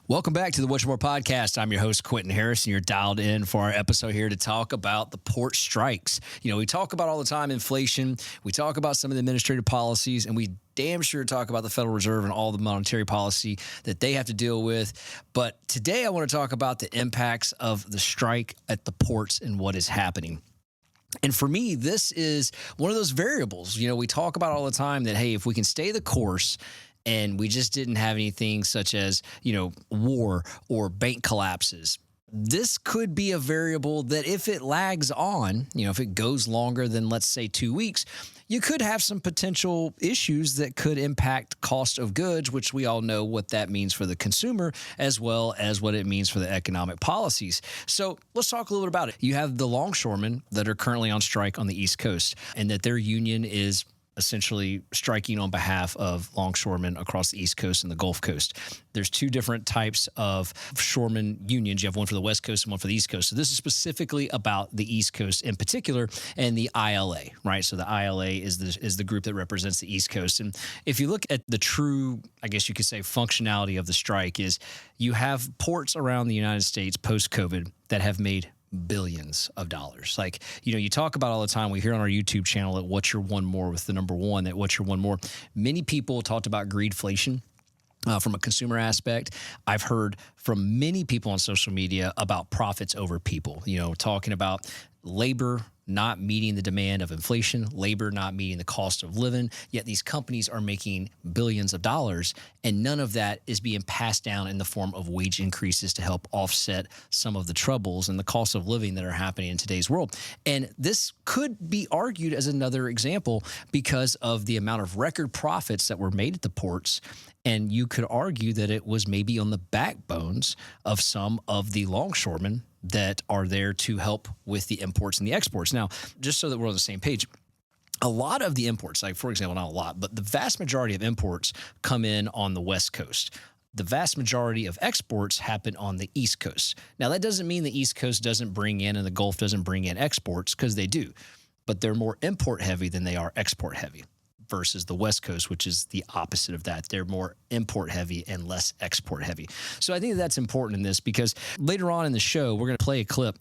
Welcome back to the What's More podcast. I'm your host, Quinton Harris, and you're dialed in for our episode here to talk about the port strikes. You know, we talk about all the time inflation. We talk about some of the administrative policies, and we damn sure talk about the Federal Reserve and all the monetary policy that they have to deal with. But today I want to talk about the impacts of the strike at the ports and what is happening. And for me, this is one of those variables. You know, we talk about all the time that, hey, if we can stay the course and we just didn't have anything such as, you know, war or bank collapses, this could be a variable that if it lags on, you know, if it goes longer than, let's say, 2 weeks, you could have some potential issues that could impact cost of goods, which we all know what that means for the consumer, as well as what it means for the economic policies. So let's talk a little bit about it. You have the longshoremen that are currently on strike on the East Coast, and that their union is essentially striking on behalf of longshoremen across the East Coast and the Gulf Coast. There's two different types of shoremen unions. You have one for the West Coast and one for the East Coast. So this is specifically about the East Coast in particular and the ILA, right? So the ILA is the group that represents the East Coast. And if you look at the true, I guess you could say, functionality of the strike is you have ports around the United States post-COVID that have made billions of dollars. Like, you know, you talk about all the time, we hear on our YouTube channel at What's Your One More with the number one, that What's Your One More. Many people talked about greedflation from a consumer aspect. I've heard from many people on social media about profits over people, you know, talking about labor not meeting the demand of inflation, labor not meeting the cost of living, yet these companies are making billions of dollars, and none of that is being passed down in the form of wage increases to help offset some of the troubles and the cost of living that are happening in today's world. And this could be argued as another example because of the amount of record profits that were made at the ports. And you could argue that it was maybe on the backbones of some of the longshoremen that are there to help with the imports and the exports. Now, just so that we're on the same page, a lot of the imports, like for example, not a lot, but the vast majority of imports come in on the West Coast. The vast majority of exports happen on the East Coast. Now, that doesn't mean the East Coast doesn't bring in and the Gulf doesn't bring in exports, because they do, but they're more import heavy than they are export heavy, versus the West Coast, which is the opposite of that. They're more import heavy and less export heavy. So I think that's important in this, because later on in the show, we're going to play a clip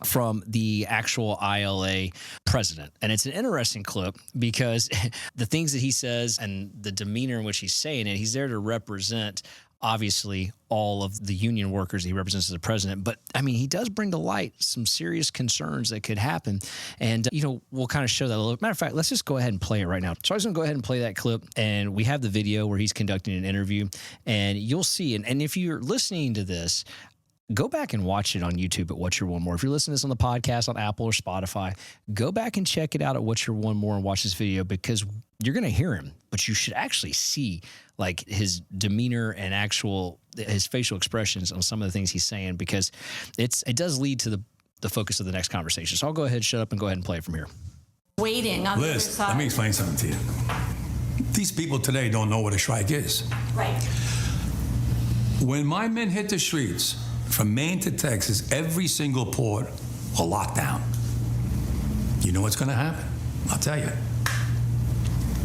from the actual ILA president. And it's an interesting clip because the things that he says and the demeanor in which he's saying it, he's there to represent obviously all of the union workers he represents as a president. But I mean, he does bring to light some serious concerns that could happen. And, you know, we'll kind of show that a little. Matter of fact, let's just go ahead and play it right now. So I was going to go ahead and play that clip, and we have the video where he's conducting an interview, and you'll see. And if you're listening to this, go back and watch it on YouTube at What's Your One More. If you're listening to this on the podcast on Apple or Spotify, go back and check it out at What's Your One More and watch this video, because you're going to hear him, but you should actually see like his demeanor and his facial expressions on some of the things he's saying, because it does lead to the focus of the next conversation. So I'll go ahead, shut up, and go ahead and play it from here. Waiting on the other side. Let me explain something to you. These people today don't know what a strike is. Right. When my men hit the streets, from Maine to Texas, every single port will lock down. You know what's going to happen? I'll tell you.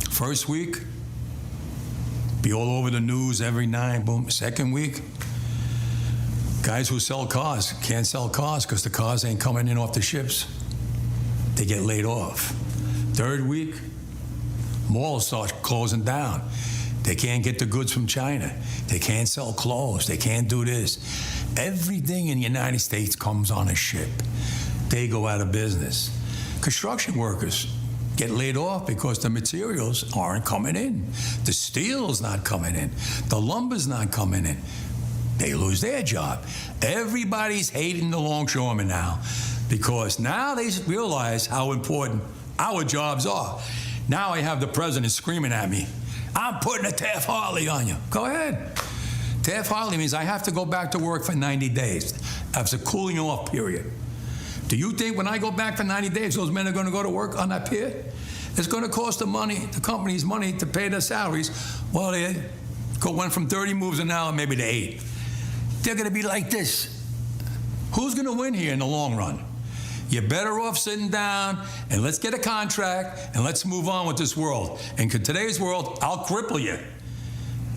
First week, be all over the news every night, boom. Second week, guys who sell cars can't sell cars because the cars ain't coming in off the ships. They get laid off. Third week, malls start closing down. They can't get the goods from China. They can't sell clothes. They can't do this. Everything in the United States comes on a ship. They go out of business. Construction workers get laid off because the materials aren't coming in. The steel's not coming in. The lumber's not coming in. They lose their job. Everybody's hating the longshoremen now, because now they realize how important our jobs are. Now I have the president screaming at me, I'm putting a Taft-Hartley on you. Go ahead. Taft-Hartley means I have to go back to work for 90 days. That's a cooling off period. Do you think when I go back for 90 days, those men are going to go to work on that pier? It's going to cost the companies money to pay their salaries. Well, they went from 30 moves an hour maybe to 8. They're going to be like this. Who's going to win here in the long run? You're better off sitting down and let's get a contract and let's move on with this world. And in today's world, I'll cripple you.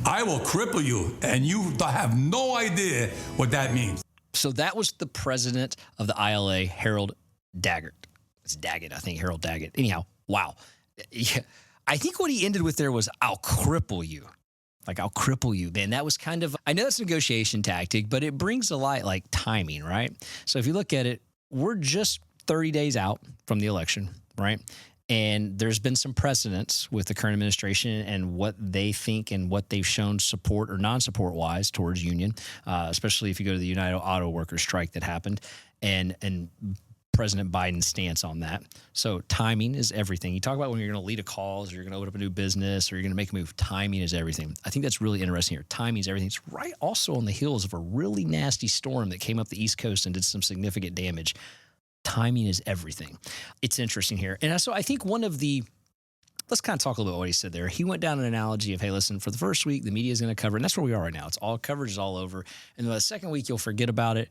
I will cripple you, and you have no idea what that means. So that was the president of the ILA, Harold Daggett. It's Daggett, I think, Harold Daggett. Anyhow, wow. Yeah. I think what he ended with there was, I'll cripple you. Like, I'll cripple you, man. That was kind of, I know that's a negotiation tactic, but it brings to light like timing, right? So if you look at it, we're just 30 days out from the election, right? And there's been some precedents with the current administration and what they think and what they've shown support or non-support wise towards union, especially if you go to the United Auto Workers strike that happened and President Biden's stance on that. So timing is everything. You talk about when you're going to lead a cause or you're going to open up a new business or you're going to make a move. Timing is everything. I think that's really interesting here. Timing is everything. It's right also on the heels of a really nasty storm that came up the East Coast and did some significant damage. Timing is everything. It's interesting here. And so I think one of the, let's kind of talk a little bit about what he said there. He went down an analogy of, hey, listen, for the first week, the media is going to cover, and that's where we are right now. It's all coverage is all over. And then the second week, you'll forget about it.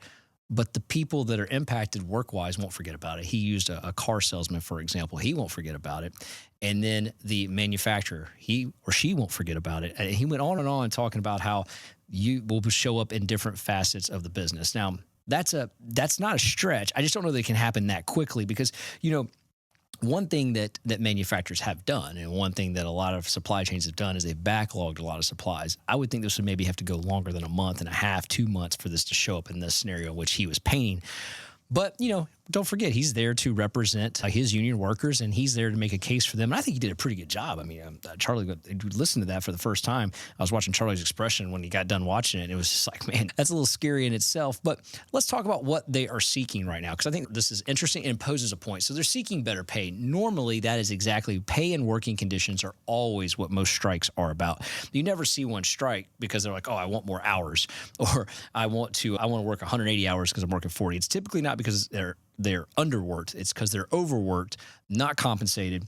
But the people that are impacted work-wise won't forget about it. He used a car salesman, for example. He won't forget about it. And then the manufacturer, he or she won't forget about it. And he went on and on talking about how you will show up in different facets of the business. Now, that's not a stretch. I just don't know that it can happen that quickly because, you know, one thing that manufacturers have done and one thing that a lot of supply chains have done is they've backlogged a lot of supplies. I would think this would maybe have to go longer than a month and a half, 2 months for this to show up in this scenario in which he was painting. But, you know, don't forget, he's there to represent his union workers, and he's there to make a case for them. And I think he did a pretty good job. I mean, Charlie, listened to that for the first time. I was watching Charlie's expression when he got done watching it, and it was just like, man, that's a little scary in itself. But let's talk about what they are seeking right now, because I think this is interesting and poses a point. So they're seeking better pay. Normally, that is exactly pay and working conditions are always what most strikes are about. You never see one strike because they're like, oh, I want more hours, or I want to work 180 hours because I'm working 40. It's typically not because they're underworked. It's because they're overworked, not compensated,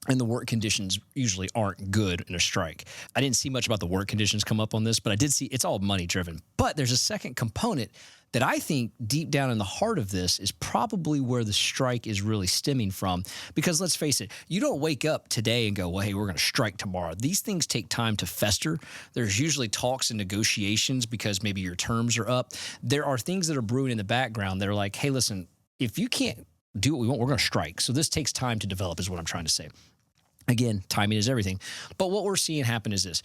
and the work conditions usually aren't good in a strike. I didn't see much about the work conditions come up on this, but I did see it's all money driven. But there's a second component that I think deep down in the heart of this is probably where the strike is really stemming from. Because let's face it, you don't wake up today and go, well, hey, we're going to strike tomorrow. These things take time to fester. There's usually talks and negotiations because maybe your terms are up. There are things that are brewing in the background that are like, hey, listen, if you can't do what we want, we're going to strike. So this takes time to develop is what I'm trying to say. Again, timing is everything. But what we're seeing happen is this.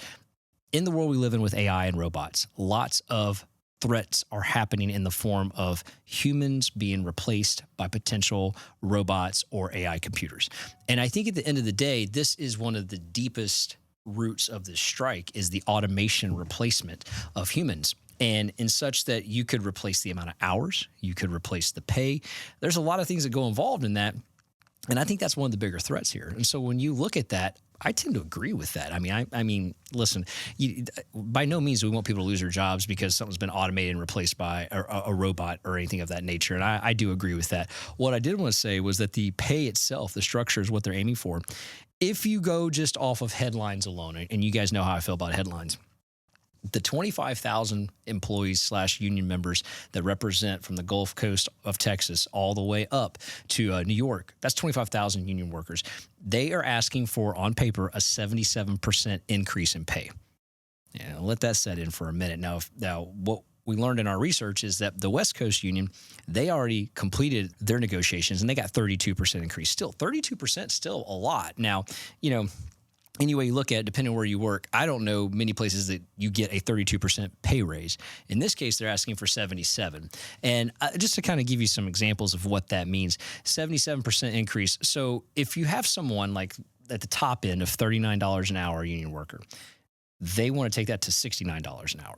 In the world we live in with AI and robots, lots of threats are happening in the form of humans being replaced by potential robots or AI computers. And I think at the end of the day, this is one of the deepest roots of this strike is the automation replacement of humans. And in such that you could replace the amount of hours, you could replace the pay. There's a lot of things that go involved in that. And I think that's one of the bigger threats here. And so when you look at that, I tend to agree with that. I mean, listen, by no means do we want people to lose their jobs because something's been automated and replaced by a robot or anything of that nature. And I do agree with that. What I did want to say was that the pay itself, the structure is what they're aiming for. If you go just off of headlines alone, and you guys know how I feel about headlines, the 25,000 employees / union members that represent from the Gulf Coast of Texas all the way up to New York, that's 25,000 union workers. They are asking for, on paper, a 77% increase in pay. Yeah, let that set in for a minute. Now, what we learned in our research is that the West Coast Union, they already completed their negotiations and they got 32% increase. Still, 32% still a lot. Now, you know, any way you look at it, depending on where you work, I don't know many places that you get a 32% pay raise. In this case, they're asking for 77. And just to kind of give you some examples of what that means, 77% increase. So if you have someone like at the top end of $39 an hour union worker, they want to take that to $69 an hour.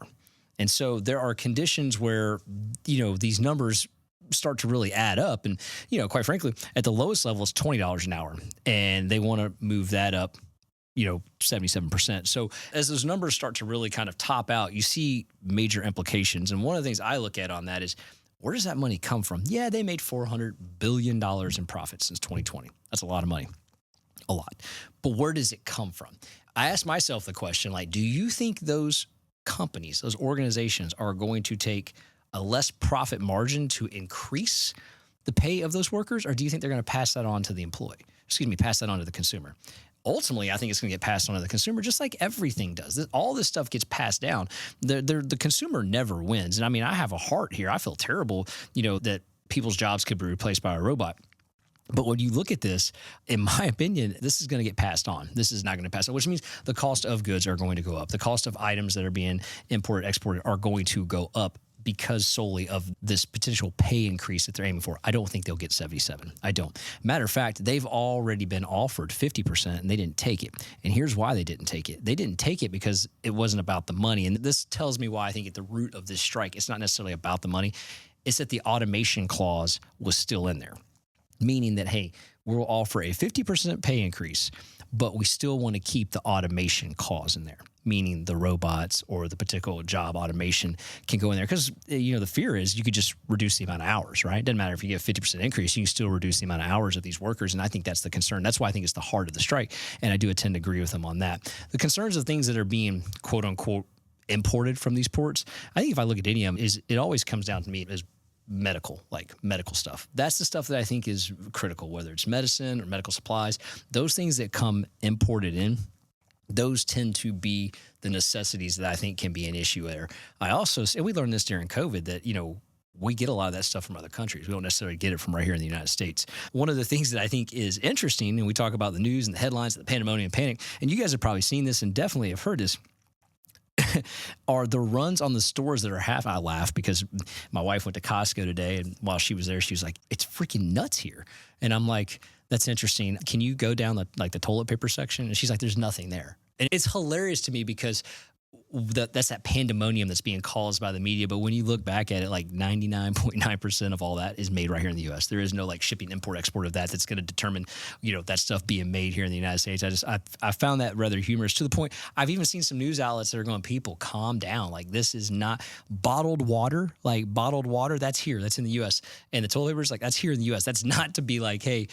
And so there are conditions where, you know, these numbers start to really add up. And, you know, quite frankly, at the lowest level, it's $20 an hour. And they want to move that up, you know, 77%. So as those numbers start to really kind of top out, you see major implications. And one of the things I look at on that is, where does that money come from? Yeah, they made $400 billion in profit since 2020. That's a lot of money, a lot. But where does it come from? I ask myself the question, like, do you think those companies, those organizations are going to take a less profit margin to increase the pay of those workers, or do you think they're going to pass that on to the employee? Pass that on to the consumer. Ultimately, I think it's going to get passed on to the consumer, just like everything does. All this stuff gets passed down. The consumer never wins. And I mean, I have a heart here. I feel terrible, that people's jobs could be replaced by a robot. But when you look at this, in my opinion, this is going to get passed on. This is not going to pass on, which means the cost of goods are going to go up. The cost of items that are being imported, exported are going to go up because solely of this potential pay increase that they're aiming for. I don't think they'll get 77. I don't. Matter of fact, they've already been offered 50% and they didn't take it. And here's why they didn't take it. They didn't take it because it wasn't about the money. And this tells me why I think at the root of this strike, it's not necessarily about the money. It's that the automation clause was still in there. Meaning that, hey, we'll offer a 50% pay increase, but we still want to keep the automation clause in there, meaning the robots or the particular job automation can go in there. Because, the fear is you could just reduce the amount of hours, right? It doesn't matter if you get a 50% increase, you can still reduce the amount of hours of these workers. And I think that's the concern. That's why I think it's the heart of the strike. And I do tend to agree with them on that. The concerns of things that are being, quote unquote, imported from these ports, I think if I look at any of them, it always comes down to me as medical stuff. That's the stuff that I think is critical, whether it's medicine or medical supplies. Those things that come imported in, those tend to be the necessities that I think can be an issue there. I also, and we learned this during COVID, that, we get a lot of that stuff from other countries. We don't necessarily get it from right here in the United States. One of the things that I think is interesting, and we talk about the news and the headlines, the pandemonium panic, and you guys have probably seen this and definitely have heard this, are the runs on the stores that are I laugh because my wife went to Costco today, and while she was there, she was like, it's freaking nuts here. And I'm like, that's interesting. Can you go down the toilet paper section? And she's like, there's nothing there. And it's hilarious to me because that's that pandemonium that's being caused by the media. But when you look back at it, like 99.9% of all that is made right here in the U.S. There is no shipping, import, export of that's going to determine, that stuff being made here in the United States. I found that rather humorous, to the point I've even seen some news outlets that are going, people, calm down. This is not bottled water. That's here. That's in the U.S. And the toilet paper is that's here in the U.S. That's not to be hey,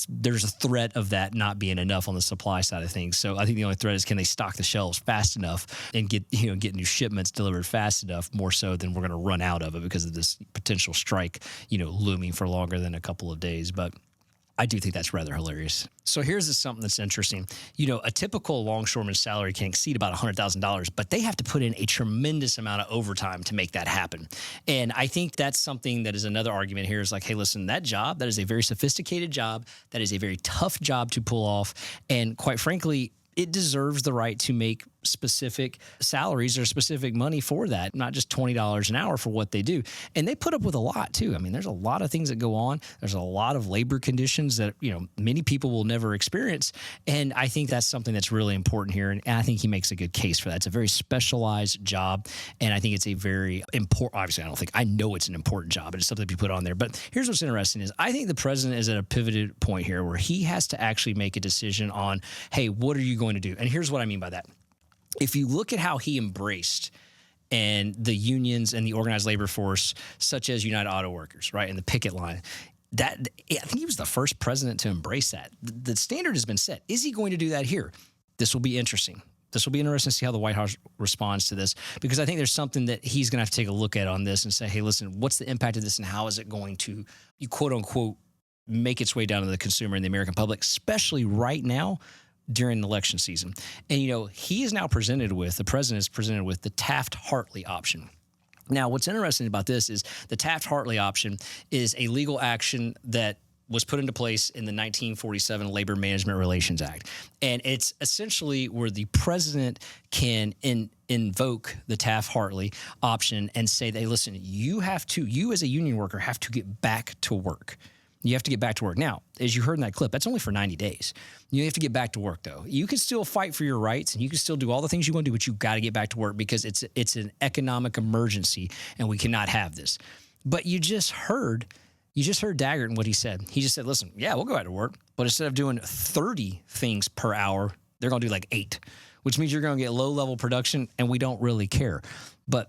there's a threat of that not being enough on the supply side of things. So I think the only threat is, can they stock the shelves fast enough and get new shipments delivered fast enough, more so than we're going to run out of it because of this potential strike, looming for longer than a couple of days. But I do think that's rather hilarious. So here's something that's interesting. A typical longshoreman salary can exceed about $100,000, but they have to put in a tremendous amount of overtime to make that happen. And I think that's something that is another argument here is hey, listen, that is a very sophisticated job. That is a very tough job to pull off. And quite frankly, it deserves the right to make specific salaries or specific money for that, not just $20 an hour for what they do. And they put up with a lot too. I mean, there's a lot of things that go on. There's a lot of labor conditions that, many people will never experience. And I think that's something that's really important here. And I think he makes a good case for that. It's a very specialized job. And I think it's a very important, obviously I know it's an important job, but it's something to be put on there. But here's what's interesting is I think the president is at a pivoted point here where he has to actually make a decision on, hey, what are you going to do? And here's what I mean by that. If you look at how he embraced and the unions and the organized labor force, such as United Auto Workers, right, and the picket line, I think he was the first president to embrace that. The standard has been set. Is he going to do that here? This will be interesting. This will be interesting to see how the White House responds to this, because I think there's something that he's going to have to take a look at on this and say, hey, listen, what's the impact of this and how is it going to, quote unquote, make its way down to the consumer and the American public, especially right now during election season. And, he is now the president is presented with the Taft-Hartley option. Now, what's interesting about this is the Taft-Hartley option is a legal action that was put into place in the 1947 Labor Management Relations Act. And it's essentially where the president can invoke the Taft-Hartley option and say, hey, listen, you as a union worker have to get back to work. You have to get back to work. Now, as you heard in that clip, that's only for 90 days. You have to get back to work, though. You can still fight for your rights, and you can still do all the things you want to do, but you got to get back to work because it's an economic emergency, and we cannot have this. But you just heard Daggett and what he said. He just said, listen, yeah, we'll go back to work, but instead of doing 30 things per hour, they're going to do 8, which means you're going to get low-level production, and we don't really care. But,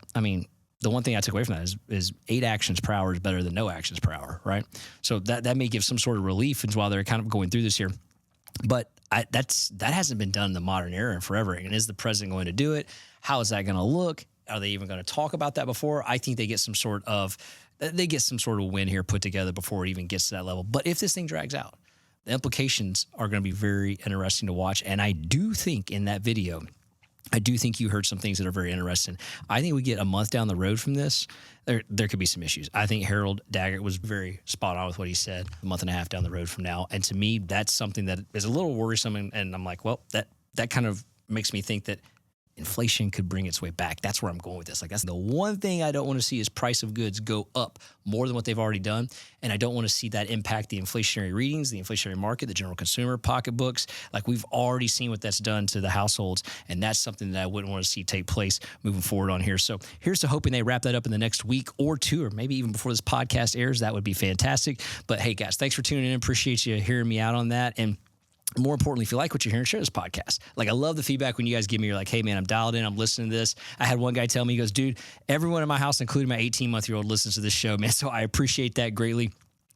the one thing I took away from that is 8 actions per hour is better than no actions per hour, right? So that may give some sort of relief while they're kind of going through this here. But that hasn't been done in the modern era in forever. And is the president going to do it? How is that going to look? Are they even going to talk about that before? I think they get some sort of they get some sort of win here put together before it even gets to that level. But if this thing drags out, the implications are going to be very interesting to watch. And I do think in that video, I do think you heard some things that are very interesting. I think we get a month down the road from this, there could be some issues. I think Harold Daggett was very spot on with what he said a month and a half down the road from now. And to me, that's something that is a little worrisome. And I'm like, well, that kind of makes me think that inflation could bring its way back. That's where I'm going with this. Like, that's the one thing I don't want to see is price of goods go up more than what they've already done. And I don't want to see that impact the inflationary readings, the inflationary market, the general consumer pocketbooks. Like, we've already seen what that's done to the households. And that's something that I wouldn't want to see take place moving forward on here. So here's to hoping they wrap that up in the next week or two, or maybe even before this podcast airs. That would be fantastic. But hey, guys, thanks for tuning in. Appreciate you hearing me out on that. And more importantly, if you like what you're hearing, share this podcast. Like, I love the feedback when you guys give me, you're like, hey, man, I'm dialed in. I'm listening to this. I had one guy tell me, he goes, dude, everyone in my house, including my 18-month-old, listens to this show, man. So I appreciate that greatly.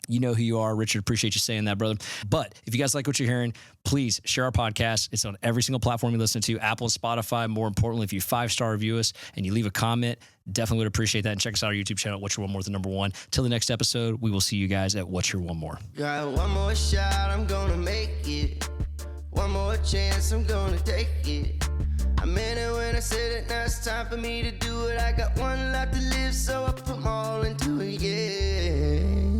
You know who you are. Richard, appreciate you saying that, brother. But if you guys like what you're hearing, please share our podcast. It's on every single platform you listen to, Apple and Spotify. More importantly, if you 5-star review us and you leave a comment, definitely would appreciate that. And check us out on our YouTube channel, What's Your One More, the number one. Till the next episode, we will see you guys at What's Your One More. Got one more shot, I'm gonna make it. One more chance, I'm gonna take it. I meant it when I said it, now it's time for me to do it. I got one life to live, so I put my all into it, yeah.